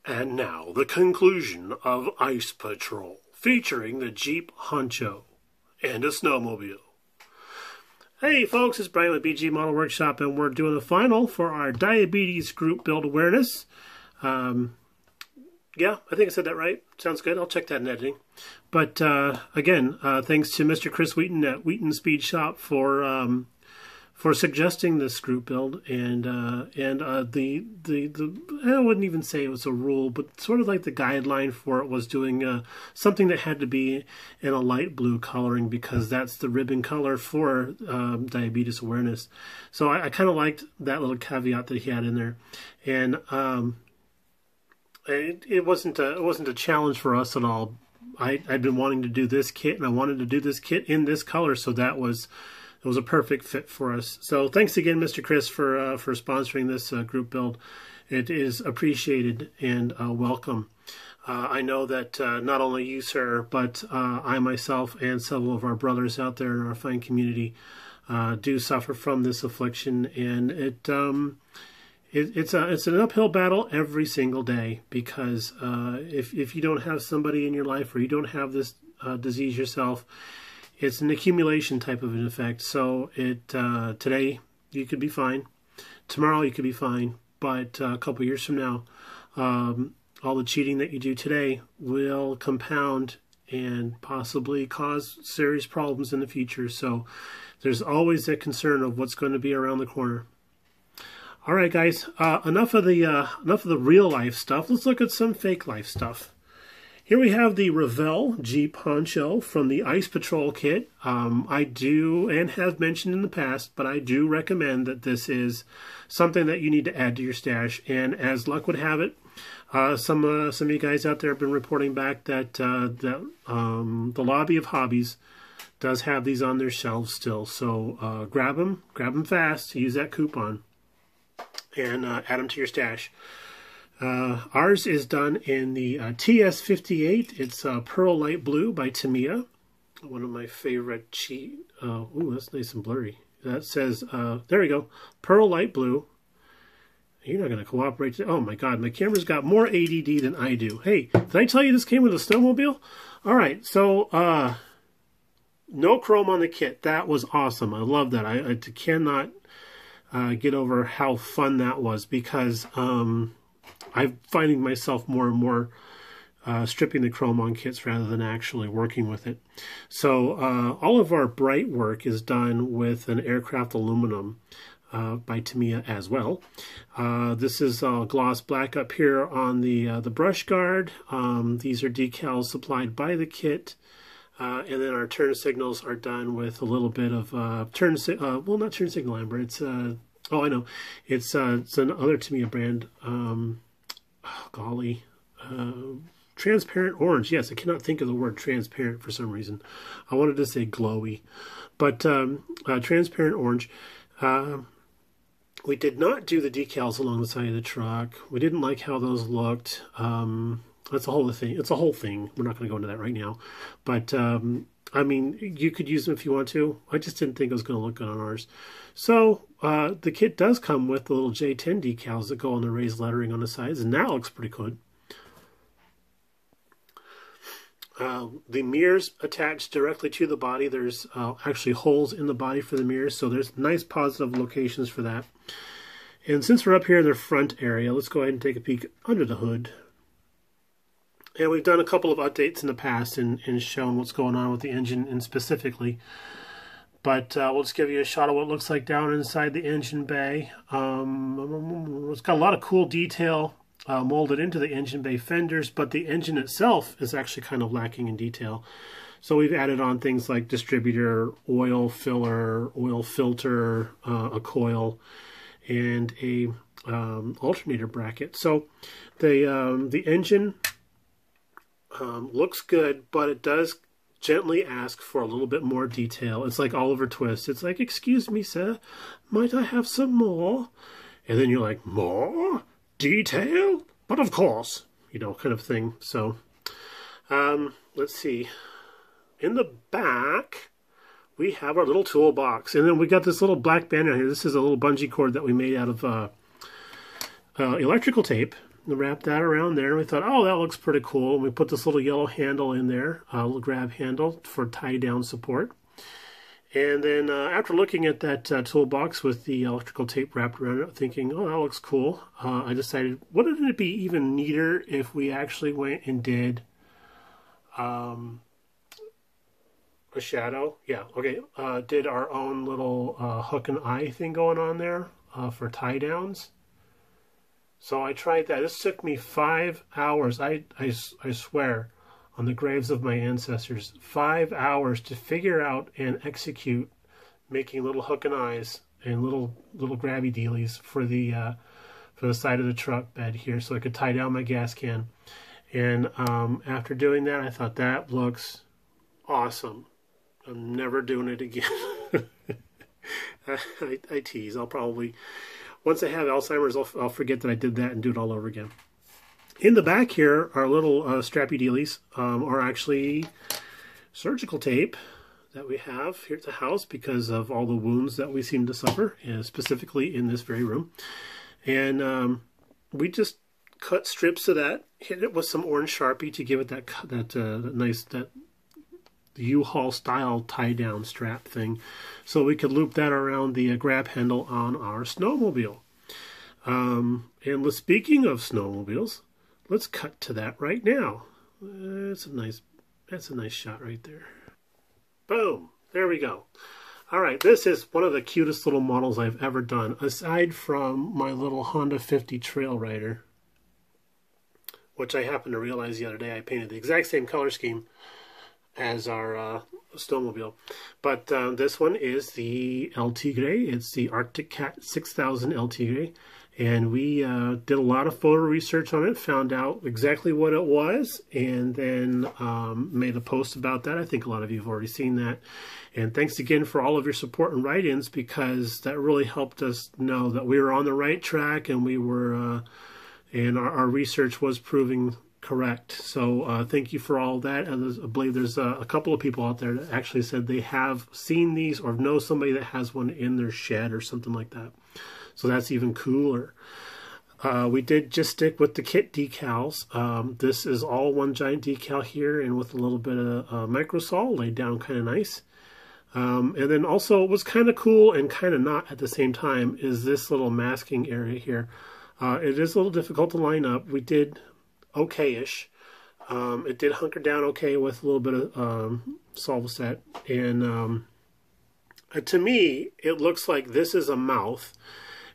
And now, the conclusion of Ice Patrol, featuring the Jeep Honcho and a snowmobile. Hey folks, it's Brian with BG Model Workshop, and we're doing the final for our diabetes group build awareness. Yeah, I think I said that right. Sounds good. I'll check that in editing. But again, thanks to Mr. Chris Wheaton at Wheaton Speed Shop for suggesting this group build, and I wouldn't even say it was a rule, but sort of like the guideline for it was doing something that had to be in a light blue coloring, because that's the ribbon color for diabetes awareness. So I kind of liked that little caveat that he had in there, and it wasn't a challenge for us at all. I'd been wanting to do this kit, and I wanted to do this kit in this color, so it was a perfect fit for us. So thanks again, Mr. Chris, for sponsoring this group build. It is appreciated and welcome. I know that not only you, sir, but I myself and several of our brothers out there in our fine community do suffer from this affliction, and it's an uphill battle every single day, because if you don't have somebody in your life, or you don't have this disease yourself, it's an accumulation type of an effect. So today you could be fine, tomorrow you could be fine, but a couple years from now, all the cheating that you do today will compound and possibly cause serious problems in the future. So there's always that concern of what's going to be around the corner. All right, guys, enough of the real life stuff. Let's look at some fake life stuff. Here we have the Revell Jeep Honcho from the Ice Patrol kit. I do, and have mentioned in the past, but I do recommend that this is something that you need to add to your stash. And as luck would have it, some of you guys out there have been reporting back that the Lobby of Hobbies does have these on their shelves still. So grab them fast. Use that coupon and add them to your stash. Ours is done in the TS58. It's Pearl Light Blue by Tamiya. One of my favorite ooh, that's nice and blurry. That says, there we go, Pearl Light Blue. You're not going to cooperate. Oh my God, my camera's got more ADD than I do. Hey, did I tell you this came with a snowmobile? All right, so no chrome on the kit. That was awesome. I love that. I cannot get over how fun that was, because I'm finding myself more and more stripping the chrome on kits rather than actually working with it. So all of our bright work is done with an aircraft aluminum by Tamiya as well. This is gloss black up here on the brush guard. These are decals supplied by the kit. And then our turn signals are done with a little bit of well, not turn signal amber. It's oh, I know, it's another Tamiya brand. Oh, golly, transparent orange. Yes, I cannot think of the word transparent for some reason. I wanted to say glowy, but transparent orange. We did not do the decals along the side of the truck. We didn't like how those looked. That's a whole thing. It's a whole thing. We're not going to go into that right now. But I mean, you could use them if you want to. I just didn't think it was going to look good on ours. So the kit does come with the little J10 decals that go on the raised lettering on the sides, and that looks pretty good. The mirrors attached directly to the body. There's actually holes in the body for the mirrors, so there's nice positive locations for that. And since we're up here in the front area, let's go ahead and take a peek under the hood. And we've done a couple of updates in the past and shown what's going on with the engine and specifically. But we'll just give you a shot of what it looks like down inside the engine bay. It's got a lot of cool detail molded into the engine bay fenders, but the engine itself is actually kind of lacking in detail. So we've added on things like distributor, oil filler, oil filter, a coil, and a alternator bracket. So the engine looks good, but it does gently ask for a little bit more detail. It's like Oliver Twist. It's like, excuse me, sir, might I have some more? And then you're like, more detail? But of course, you know, kind of thing. So let's see. In the back, we have our little toolbox. And then we got this little black banner here. This is a little bungee cord that we made out of electrical tape. wrapped that around there. And we thought, oh, that looks pretty cool. And we put this little yellow handle in there, a little grab handle for tie-down support. And then after looking at that toolbox with the electrical tape wrapped around it, thinking, oh, that looks cool, I decided, wouldn't it be even neater if we actually went and did a shadow? Yeah, okay. Did our own little hook and eye thing going on there for tie downs. So I tried that. This took me 5 hours. I swear on the graves of my ancestors, 5 hours to figure out and execute making little hook and eyes and little grabby dealies for the side of the truck bed here, so I could tie down my gas can. And after doing that, I thought that looks awesome. I'm never doing it again. I tease. I'll probably, once I have Alzheimer's, I'll forget that I did that and do it all over again. In the back here, our little strappy dealies are actually surgical tape that we have here at the house because of all the wounds that we seem to suffer, and specifically in this very room. And we just cut strips of that, hit it with some orange Sharpie to give it that nice U-Haul style tie-down strap thing, so we could loop that around the grab handle on our snowmobile. And speaking of snowmobiles, let's cut to that right now. That's a nice shot right there. Boom, there we go. All right, this is one of the cutest little models I've ever done, aside from my little Honda 50 Trail Rider, which I happened to realize the other day I painted the exact same color scheme as our snowmobile. But this one is the El Tigre. It's the Arctic Cat 6000 El Tigre. And we did a lot of photo research on it, found out exactly what it was, and then made a post about that. I think a lot of you have already seen that. And thanks again for all of your support and write-ins, because that really helped us know that we were on the right track, and we were, and our research was proving correct. So thank you for all that. And I believe there's a couple of people out there that actually said they have seen these or know somebody that has one in their shed or something like that. So that's even cooler. We did just stick with the kit decals. This is all one giant decal here, and with a little bit of microsol laid down kind of nice. And then also what was kind of cool and kind of not at the same time is this little masking area here. It is a little difficult to line up. We did okay-ish. It did hunker down okay with a little bit of Solvaset. And to me, it looks like this is a mouth.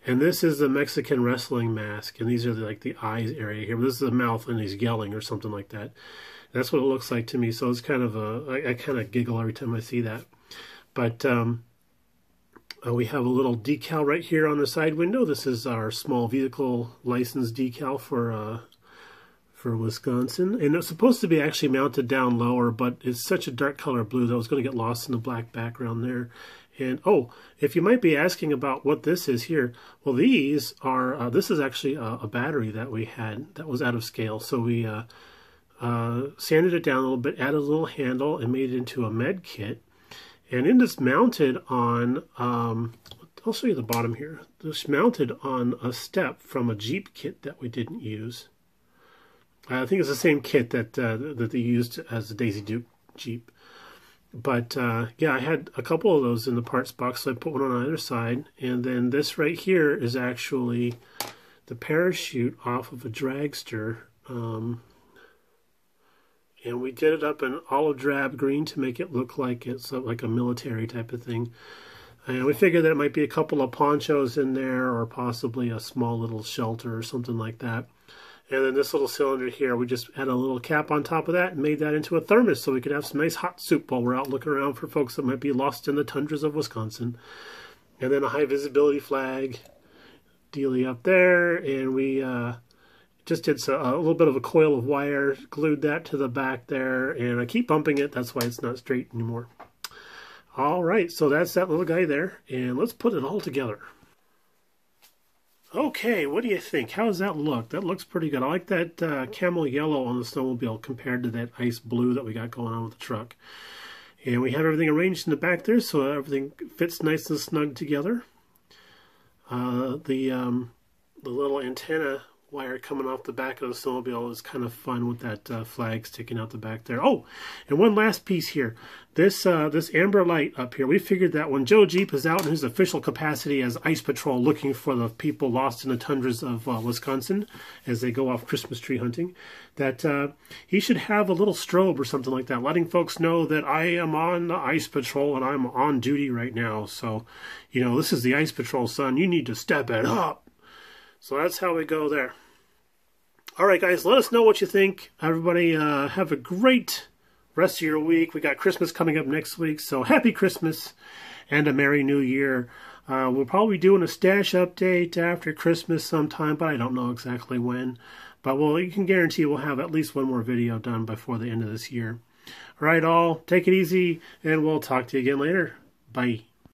And this is the Mexican wrestling mask, and these are like the eyes area here. But this is a mouth, and he's yelling or something like that. That's what it looks like to me. So it's kind of I kind of giggle every time I see that. But we have a little decal right here on the side window. This is our small vehicle license decal for Wisconsin, and it's supposed to be actually mounted down lower, but it's such a dark color blue that I was going to get lost in the black background there. And oh, if you might be asking about what this is here, well, these are this is actually a battery that we had that was out of scale, so we sanded it down a little bit, added a little handle, and made it into a med kit. And in this mounted on, I'll show you the bottom here. This mounted on a step from a Jeep kit that we didn't use. I think it's the same kit that that they used as the Daisy Duke Jeep. But yeah, I had a couple of those in the parts box, so I put one on either side. And then this right here is actually the parachute off of a dragster. And we did it up in olive drab green to make it look like it's like a military type of thing. And we figured that it might be a couple of ponchos in there, or possibly a small little shelter or something like that. And then this little cylinder here, we just had a little cap on top of that and made that into a thermos so we could have some nice hot soup while we're out looking around for folks that might be lost in the tundras of Wisconsin. And then a high visibility flag dealy up there, and we just did a little bit of a coil of wire, glued that to the back there, and I keep bumping it, that's why it's not straight anymore. All right, so that's that little guy there, and let's put it all together. Okay, what do you think? How does that look? That looks pretty good. I like that camel yellow on the snowmobile compared to that ice blue that we got going on with the truck. And we have everything arranged in the back there, so everything fits nice and snug together. The little antenna wire coming off the back of the snowmobile is kind of fun with that flag sticking out the back there. Oh, and one last piece here. This amber light up here, we figured that when Joe Jeep is out in his official capacity as Ice Patrol looking for the people lost in the tundras of Wisconsin as they go off Christmas tree hunting, that he should have a little strobe or something like that, letting folks know that I am on the Ice Patrol and I'm on duty right now. So, you know, this is the Ice Patrol, son. You need to step it up. So that's how we go there. All right, guys, let us know what you think. Everybody have a great rest of your week. We got Christmas coming up next week, so happy Christmas and a Merry New Year. We'll probably be doing a stash update after Christmas sometime, but I don't know exactly when. But you can guarantee we'll have at least one more video done before the end of this year. All right, all, take it easy, and we'll talk to you again later. Bye.